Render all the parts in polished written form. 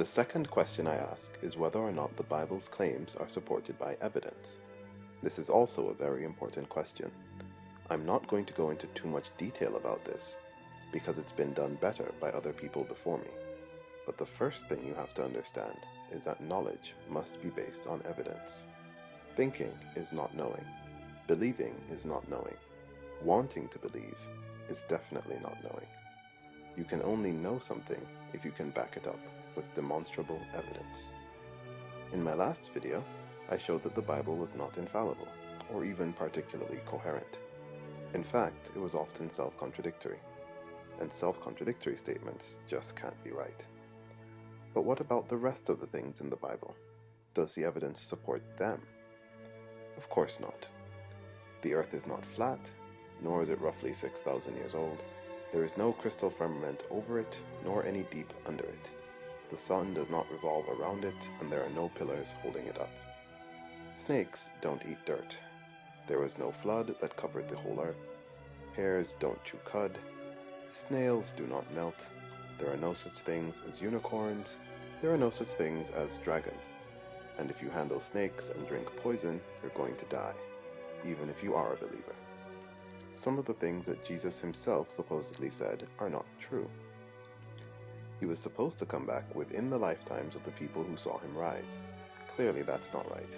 The second question I ask is whether or not the Bible's claims are supported by evidence. This is also a very important question. I'm not going to go into too much detail about this, because it's been done better by other people before me. But the first thing you have to understand is that knowledge must be based on evidence. Thinking is not knowing. Believing is not knowing. Wanting to believe is definitely not knowing. You can only know something if you can back it up with demonstrable evidence. In my last video, I showed that the Bible was not infallible, or even particularly coherent. In fact, it was often self-contradictory, and self-contradictory statements just can't be right. But what about the rest of the things in the Bible? Does the evidence support them? Of course not. The earth is not flat, nor is it roughly 6,000 years old. There is no crystal firmament over it, nor any deep under it. The sun does not revolve around it, and there are no pillars holding it up. Snakes don't eat dirt. There was no flood that covered the whole earth. Hares don't chew cud. Snails do not melt. There are no such things as unicorns. There are no such things as dragons. And if you handle snakes and drink poison, you're going to die, even if you are a believer. Some of the things that Jesus himself supposedly said are not true. He was supposed to come back within the lifetimes of the people who saw him rise. Clearly that's not right.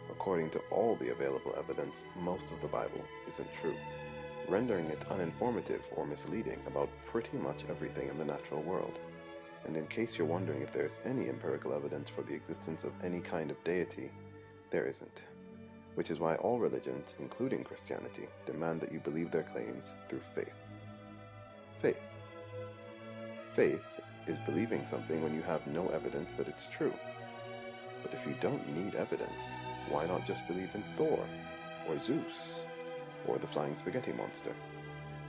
According to all the available evidence, most of the Bible isn't true, rendering it uninformative or misleading about pretty much everything in the natural world. And in case you're wondering if there's any empirical evidence for the existence of any kind of deity, there isn't. Which is why all religions, including Christianity, demand that you believe their claims through faith. Faith. Faith is believing something when you have no evidence that it's true. But if you don't need evidence, why not just believe in Thor, or Zeus, or the flying spaghetti monster?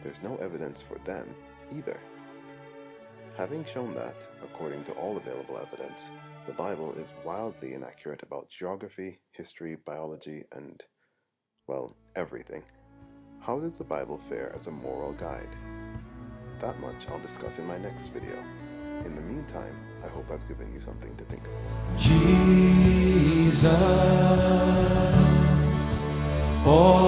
There's no evidence for them either. Having shown that, according to all available evidence, the Bible is wildly inaccurate about geography, history, biology, and, well, everything, how does the Bible fare as a moral guide? That much I'll discuss in my next video. In the meantime, I hope I've given you something to think of. Jesus, oh